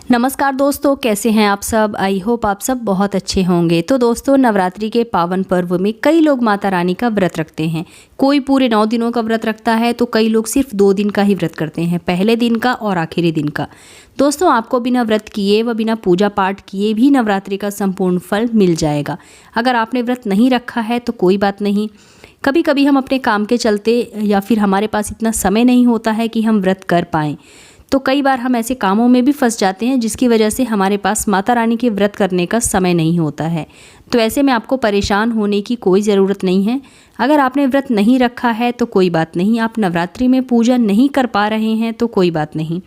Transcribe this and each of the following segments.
नमस्कार दोस्तों, कैसे हैं आप सब। आई होप आप सब बहुत अच्छे होंगे। तो दोस्तों, नवरात्रि के पावन पर्व में कई लोग माता रानी का व्रत रखते हैं। कोई पूरे 9 दिनों का व्रत रखता है तो कई लोग सिर्फ 2 दिन का ही व्रत करते हैं, पहले दिन का और आखिरी दिन का। दोस्तों, आपको बिना व्रत किए व बिना पूजा पाठ किए भी नवरात्रि का संपूर्ण फल मिल जाएगा। अगर आपने व्रत नहीं रखा है तो कोई बात नहीं। कभी कभी हम अपने काम के चलते या फिर हमारे पास इतना समय नहीं होता है कि हम व्रत कर पाएँ, तो कई बार हम ऐसे कामों में भी फंस जाते हैं जिसकी वजह से हमारे पास माता रानी के व्रत करने का समय नहीं होता है। तो ऐसे में आपको परेशान होने की कोई ज़रूरत नहीं है। अगर आपने व्रत नहीं रखा है तो कोई बात नहीं, आप नवरात्रि में पूजा नहीं कर पा रहे हैं तो कोई बात नहीं।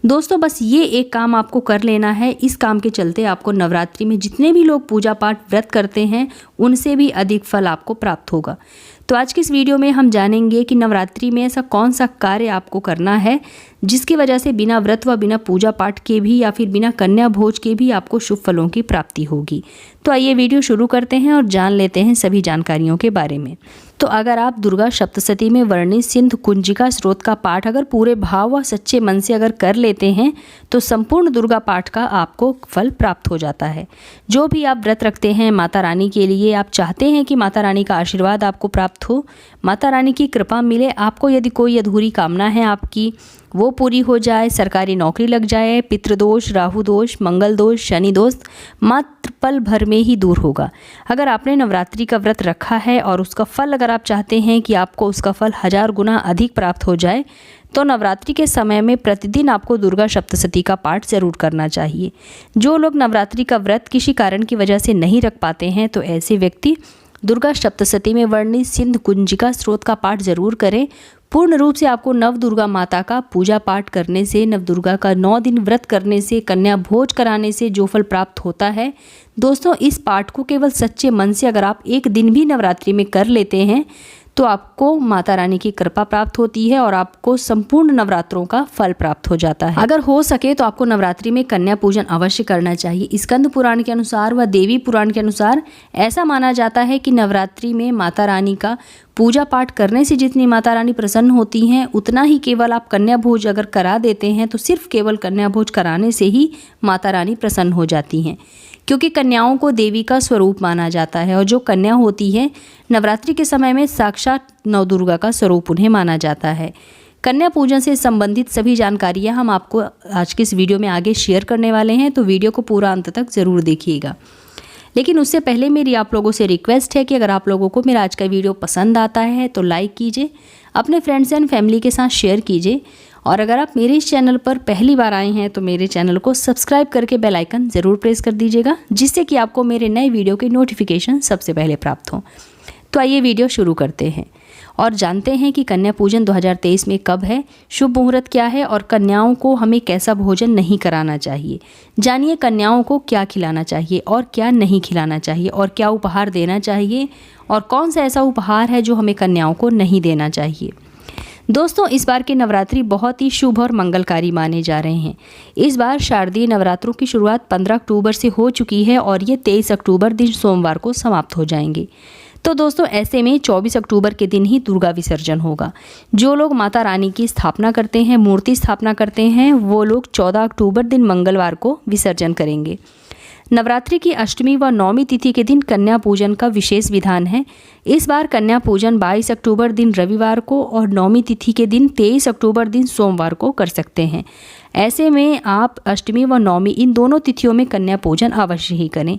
दोस्तों, बस ये एक काम आपको कर लेना है। इस काम के चलते आपको नवरात्रि में जितने भी लोग पूजा पाठ व्रत करते हैं उनसे भी अधिक फल आपको प्राप्त होगा। तो आज की इस वीडियो में हम जानेंगे कि नवरात्रि में ऐसा कौन सा कार्य आपको करना है जिसकी वजह से बिना व्रत व बिना पूजा पाठ के भी या फिर बिना कन्या भोज के भी आपको शुभ फलों की प्राप्ति होगी। तो आइए वीडियो शुरू करते हैं और जान लेते हैं सभी जानकारियों के बारे में। तो अगर आप दुर्गा सप्तशती में वर्णित सिंध कुंजिका स्रोत का पाठ अगर पूरे भाव व सच्चे मन से अगर कर लेते हैं तो संपूर्ण दुर्गा पाठ का आपको फल प्राप्त हो जाता है। जो भी आप व्रत रखते हैं माता रानी के लिए, आप चाहते हैं कि माता रानी का आशीर्वाद आपको प्राप्त हो, माता रानी की कृपा मिले आपको। यदि कोई अधूरी कामना है आपकी वो पूरी हो जाए, सरकारी नौकरी लग जाए, पितृदोष, राहु दोष, मंगल दोष, शनि दोष मात्र पल भर में ही दूर होगा। अगर आपने नवरात्रि का व्रत रखा है और उसका फल अगर आप चाहते हैं कि आपको उसका फल 1000 गुना अधिक प्राप्त हो जाए तो नवरात्रि के समय में प्रतिदिन आपको दुर्गा सप्तशती का पाठ जरूर करना चाहिए। जो लोग नवरात्रि का व्रत किसी कारण की वजह से नहीं रख पाते हैं तो ऐसे व्यक्ति दुर्गा सप्तशती में वर्णित सिंध कुंजिका स्रोत का पाठ जरूर करें। पूर्ण रूप से आपको नव दुर्गा माता का पूजा पाठ करने से, नव दुर्गा का 9 दिन व्रत करने से, कन्या भोज कराने से जो फल प्राप्त होता है, दोस्तों इस पाठ को केवल सच्चे मन से अगर आप एक दिन भी नवरात्रि में कर लेते हैं तो आपको माता रानी की कृपा प्राप्त होती है और आपको संपूर्ण नवरात्रों का फल प्राप्त हो जाता है। अगर हो सके तो आपको नवरात्रि में कन्या पूजन अवश्य करना चाहिए। स्कंद पुराण के अनुसार व देवी पुराण के अनुसार ऐसा माना जाता है कि नवरात्रि में माता रानी का पूजा पाठ करने से जितनी माता रानी प्रसन्न होती हैं उतना ही केवल आप कन्या भोज अगर करा देते हैं तो सिर्फ केवल कन्या भोज कराने से ही माता रानी प्रसन्न हो जाती हैं, क्योंकि कन्याओं को देवी का स्वरूप माना जाता है और जो कन्या होती है नवरात्रि के समय में साक्षात नवदुर्गा का स्वरूप उन्हें माना जाता है। कन्या पूजन से संबंधित सभी जानकारियाँ हम आपको आज के इस वीडियो में आगे शेयर करने वाले हैं, तो वीडियो को पूरा अंत तक ज़रूर देखिएगा। लेकिन उससे पहले मेरी आप लोगों से रिक्वेस्ट है कि अगर आप लोगों को मेरा आज का वीडियो पसंद आता है तो लाइक कीजिए, अपने फ्रेंड्स एंड फैमिली के साथ शेयर कीजिए और अगर आप मेरे इस चैनल पर पहली बार आए हैं तो मेरे चैनल को सब्सक्राइब करके बेल आइकन ज़रूर प्रेस कर दीजिएगा, जिससे कि आपको मेरे नए वीडियो के नोटिफिकेशन सबसे पहले प्राप्त हों। तो आइए वीडियो शुरू करते हैं और जानते हैं कि कन्या पूजन 2023 में कब है, शुभ मुहूर्त क्या है और कन्याओं को हमें कैसा भोजन नहीं कराना चाहिए। जानिए कन्याओं को क्या खिलाना चाहिए और क्या नहीं खिलाना चाहिए और क्या उपहार देना चाहिए और कौन सा ऐसा उपहार है जो हमें कन्याओं को नहीं देना चाहिए। दोस्तों, इस बार के नवरात्रि बहुत ही शुभ और मंगलकारी माने जा रहे हैं। इस बार शारदीय नवरात्रों की शुरुआत 15 अक्टूबर से हो चुकी है और ये 23 अक्टूबर दिन सोमवार को समाप्त हो जाएंगे। तो दोस्तों, ऐसे में 24 अक्टूबर के दिन ही दुर्गा विसर्जन होगा। जो लोग माता रानी की स्थापना करते हैं, मूर्ति स्थापना करते हैं, वो लोग 14 अक्टूबर दिन मंगलवार को विसर्जन करेंगे। नवरात्रि की अष्टमी व नौमी तिथि के दिन कन्या पूजन का विशेष विधान है। इस बार कन्या पूजन 22 अक्टूबर दिन रविवार को और नौमी तिथि के दिन 23 अक्टूबर दिन सोमवार को कर सकते हैं। ऐसे में आप अष्टमी व नौमी इन दोनों तिथियों में कन्या पूजन अवश्य ही करें।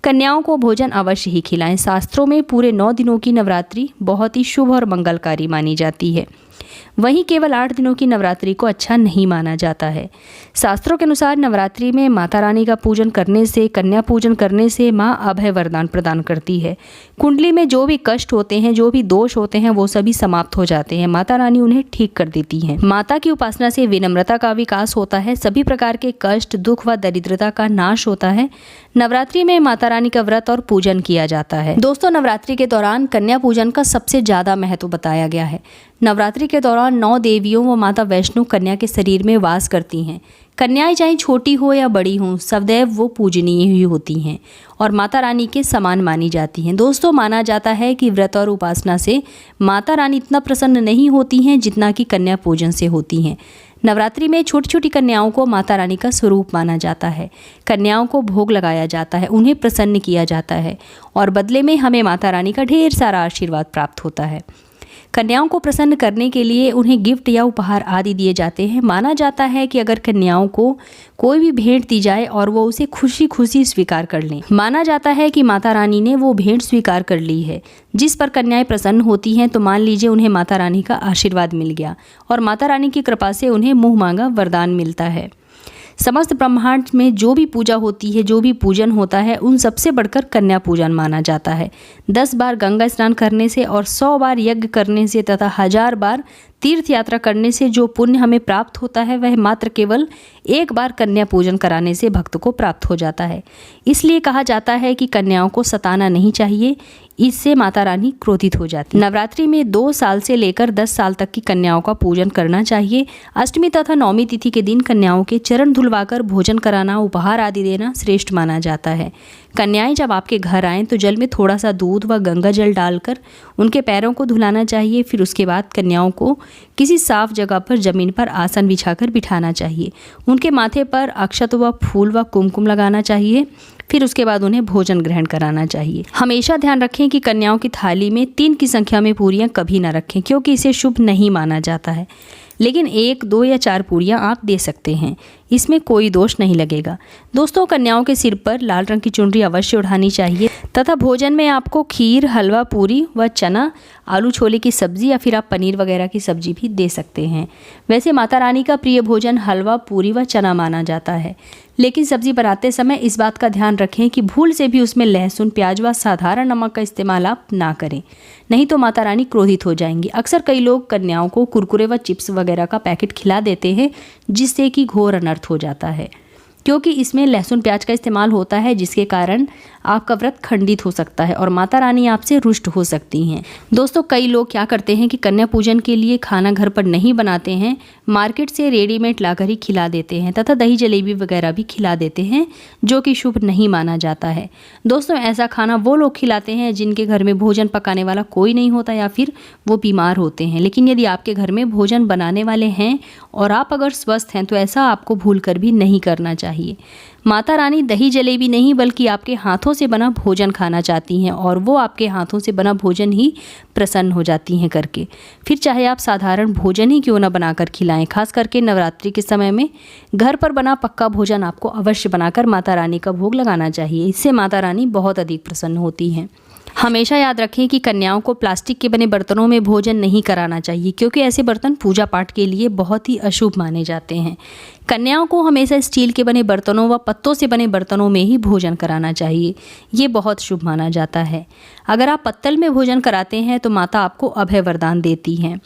कन्याओं को भोजन अवश्य ही खिलाएं। शास्त्रों में पूरे 9 दिनों की नवरात्रि बहुत ही शुभ और मंगलकारी मानी जाती है। वहीं केवल 8 दिनों की नवरात्रि को अच्छा नहीं माना जाता है। शास्त्रों के अनुसार नवरात्रि में माता रानी का पूजन करने से, कन्या पूजन करने से माँ अभय वरदान प्रदान करती है। कुंडली में जो भी कष्ट होते हैं, जो भी दोष होते हैं, वो सभी समाप्त हो जाते हैं। माता रानी उन्हें ठीक कर देती हैं। माता की उपासना से विनम्रता का विकास होता है, सभी प्रकार के कष्ट, दुख व दरिद्रता का नाश होता है। नवरात्रि में माता रानी का व्रत और पूजन किया जाता है। दोस्तों, नवरात्रि के दौरान कन्या पूजन का सबसे ज़्यादा महत्व बताया गया है। नवरात्रि के दौरान 9 देवियों व माता वैष्णो कन्या के शरीर में वास करती हैं। कन्याएं चाहे छोटी हो या बड़ी हों, सदैव वो पूजनीय ही होती हैं और माता रानी के समान मानी जाती हैं। दोस्तों, माना जाता है कि व्रत और उपासना से माता रानी इतना प्रसन्न नहीं होती हैं जितना कि कन्या पूजन से होती हैं। नवरात्रि में छोटी छोटी कन्याओं को माता रानी का स्वरूप माना जाता है। कन्याओं को भोग लगाया जाता है, उन्हें प्रसन्न किया जाता है और बदले में हमें माता रानी का ढेर सारा आशीर्वाद प्राप्त होता है। कन्याओं को प्रसन्न करने के लिए उन्हें गिफ्ट या उपहार आदि दिए जाते हैं। माना जाता है कि अगर कन्याओं को कोई भी भेंट दी जाए और वो उसे खुशी खुशी स्वीकार कर लें, माना जाता है कि माता रानी ने वो भेंट स्वीकार कर ली है। जिस पर कन्याएं प्रसन्न होती हैं तो मान लीजिए उन्हें माता रानी का आशीर्वाद मिल गया और माता रानी की कृपा से उन्हें मुँह मांगा वरदान मिलता है। समस्त ब्रह्मांड में जो भी पूजा होती है, जो भी पूजन होता है, उन सबसे बढ़कर कन्या पूजन माना जाता है। 10 बार गंगा स्नान करने से और 100 बार यज्ञ करने से तथा 1000 बार तीर्थ यात्रा करने से जो पुण्य हमें प्राप्त होता है वह मात्र केवल एक बार कन्या पूजन कराने से भक्त को प्राप्त हो जाता है। इसलिए कहा जाता है कि कन्याओं को सताना नहीं चाहिए, इससे माता रानी क्रोधित हो जाती है। नवरात्रि में 2 साल से लेकर 10 साल तक की कन्याओं का पूजन करना चाहिए। अष्टमी तथा नवमी तिथि के दिन कन्याओं के चरण धुलवाकर भोजन कराना, उपहार आदि देना श्रेष्ठ माना जाता है। कन्याएं जब आपके घर आएँ तो जल में थोड़ा सा दूध व गंगा जल डालकर उनके पैरों को धुलाना चाहिए। फिर उसके बाद कन्याओं को किसी साफ जगह पर जमीन पर आसन बिछाकर बिठाना चाहिए। उनके माथे पर अक्षत व फूल व कुमकुम लगाना चाहिए। फिर उसके बाद उन्हें भोजन ग्रहण कराना चाहिए। हमेशा ध्यान रखें कि कन्याओं की थाली में 3 की संख्या में पूरियां कभी ना रखें, क्योंकि इसे शुभ नहीं माना जाता है। लेकिन 1, 2 या 4 पूरियां आप दे सकते हैं, इसमें कोई दोष नहीं लगेगा। दोस्तों, कन्याओं के सिर पर लाल रंग की चुनरी अवश्य उठानी चाहिए तथा भोजन में आपको खीर, हलवा, पूरी व चना, आलू छोले की सब्जी या फिर आप पनीर वगैरह की सब्जी भी दे सकते हैं। वैसे माता रानी का प्रिय भोजन हलवा, पूरी व चना माना जाता है, लेकिन सब्जी बनाते समय इस बात का ध्यान रखें कि भूल से भी उसमें लहसुन, प्याज व साधारण नमक का इस्तेमाल आप ना करें, नहीं तो माता रानी क्रोधित हो जाएंगी। अक्सर कई लोग कन्याओं को कुरकुरे व चिप्स वगैरह का पैकेट खिला देते हैं, जिससे कि घोर अनर्थ हो जाता है, क्योंकि इसमें लहसुन प्याज का इस्तेमाल होता है, जिसके कारण आपका व्रत खंडित हो सकता है और माता रानी आपसे रुष्ट हो सकती हैं। दोस्तों, कई लोग क्या करते हैं कि कन्या पूजन के लिए खाना घर पर नहीं बनाते हैं, मार्केट से रेडीमेड लाकर ही खिला देते हैं तथा दही जलेबी वगैरह भी खिला देते हैं, जो कि शुभ नहीं माना जाता है। दोस्तों, ऐसा खाना वो लोग खिलाते हैं जिनके घर में भोजन पकाने वाला कोई नहीं होता या फिर वो बीमार होते हैं। लेकिन यदि आपके घर में भोजन बनाने वाले हैं और आप अगर स्वस्थ हैं तो ऐसा आपको भूल कर भी नहीं करना चाहिए। माता रानी दही जलेबी नहीं बल्कि आपके हाथों से बना भोजन खाना चाहती हैं और वो आपके हाथों से बना भोजन ही प्रसन्न हो जाती हैं करके। फिर चाहे आप साधारण भोजन ही क्यों ना बनाकर खिलाएं। खास करके नवरात्रि के समय में घर पर बना पक्का भोजन आपको अवश्य बनाकर माता रानी का भोग लगाना चाहिए। इससे माता रानी बहुत अधिक प्रसन्न होती हैं। हमेशा याद रखें कि कन्याओं को प्लास्टिक के बने बर्तनों में भोजन नहीं कराना चाहिए, क्योंकि ऐसे बर्तन पूजा पाठ के लिए बहुत ही अशुभ माने जाते हैं। कन्याओं को हमेशा स्टील के बने बर्तनों व पत्तों से बने बर्तनों में ही भोजन कराना चाहिए, ये बहुत शुभ माना जाता है। अगर आप पत्तल में भोजन कराते हैं तो माता आपको अभय वरदान देती हैं।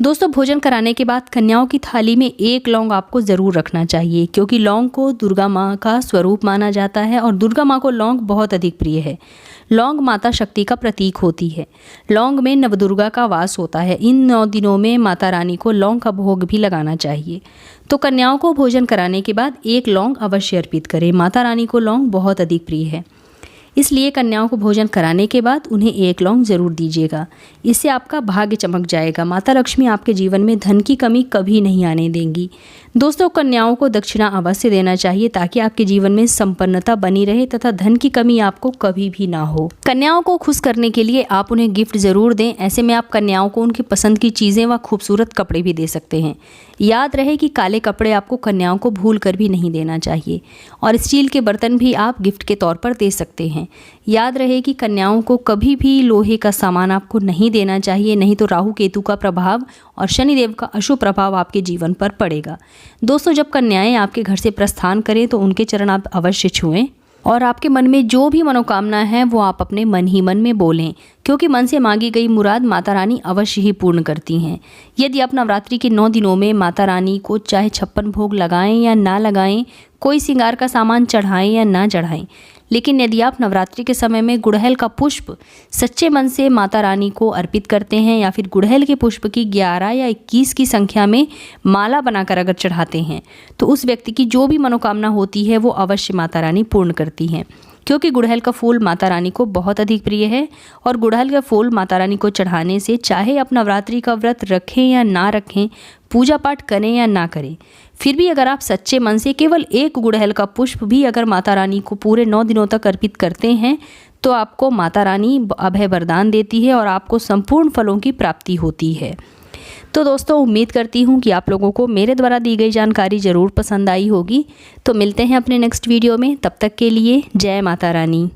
दोस्तों, भोजन कराने के बाद कन्याओं की थाली में 1 लौंग आपको ज़रूर रखना चाहिए, क्योंकि लौंग को दुर्गा माँ का स्वरूप माना जाता है और दुर्गा माँ को लौंग बहुत अधिक प्रिय है। लौंग माता शक्ति का प्रतीक होती है। लौंग में नवदुर्गा का वास होता है। इन 9 दिनों में माता रानी को लौंग का भोग भी लगाना चाहिए। तो कन्याओं को भोजन कराने के बाद 1 लौंग अवश्य अर्पित करें। माता रानी को लौंग बहुत अधिक प्रिय है, इसलिए कन्याओं को भोजन कराने के बाद उन्हें 1 लौंग जरूर दीजिएगा। इससे आपका भाग्य चमक जाएगा। माता लक्ष्मी आपके जीवन में धन की कमी कभी नहीं आने देंगी। दोस्तों, कन्याओं को दक्षिणा अवश्य देना चाहिए ताकि आपके जीवन में संपन्नता बनी रहे तथा धन की कमी आपको कभी भी ना हो। कन्याओं को खुश करने के लिए आप उन्हें गिफ्ट जरूर दें। ऐसे में आप कन्याओं को उनकी पसंद की चीज़ें व खूबसूरत कपड़े भी दे सकते हैं। याद रहे कि काले कपड़े आपको कन्याओं को भूल कर भी नहीं देना चाहिए और स्टील के बर्तन भी आप गिफ्ट के तौर पर दे सकते हैं। याद रहे कि कन्याओं को कभी भी लोहे का सामान आपको नहीं देना चाहिए, नहीं तो राहु केतु का प्रभाव और शनिदेव का अशुभ प्रभाव आपके जीवन पर पड़ेगा। दोस्तों, जब कन्याएं आपके घर से प्रस्थान करें तो उनके चरण आप अवश्य छुएं और आपके मन में जो भी मनोकामना है वो आप अपने मन ही मन में बोलें, क्योंकि मन से मांगी गई मुराद माता रानी अवश्य ही पूर्ण करती हैं। यदि आप नवरात्रि के 9 दिनों में माता रानी को चाहे 56 भोग लगाएं या ना लगाएं, कोई श्रृंगार का सामान चढ़ाएं या ना चढ़ाएं, लेकिन यदि आप नवरात्रि के समय में गुड़हल का पुष्प सच्चे मन से माता रानी को अर्पित करते हैं या फिर गुड़हल के पुष्प की 11 या 21 की संख्या में माला बनाकर अगर चढ़ाते हैं तो उस व्यक्ति की जो भी मनोकामना होती है वो अवश्य माता रानी पूर्ण करती हैं, क्योंकि गुड़हल का फूल माता रानी को बहुत अधिक प्रिय है और गुड़हल का फूल माता रानी को चढ़ाने से चाहे आप नवरात्रि का व्रत रखें या ना रखें, पूजा पाठ करें या ना करें, फिर भी अगर आप सच्चे मन से केवल एक गुड़हल का पुष्प भी अगर माता रानी को पूरे 9 दिनों तक अर्पित करते हैं तो आपको माता रानी अभय वरदान देती है और आपको संपूर्ण फलों की प्राप्ति होती है। तो दोस्तों उम्मीद करती हूँ कि आप लोगों को मेरे द्वारा दी गई जानकारी ज़रूर पसंद आई होगी। तो मिलते हैं अपने नेक्स्ट वीडियो में, तब तक के लिए जय माता रानी।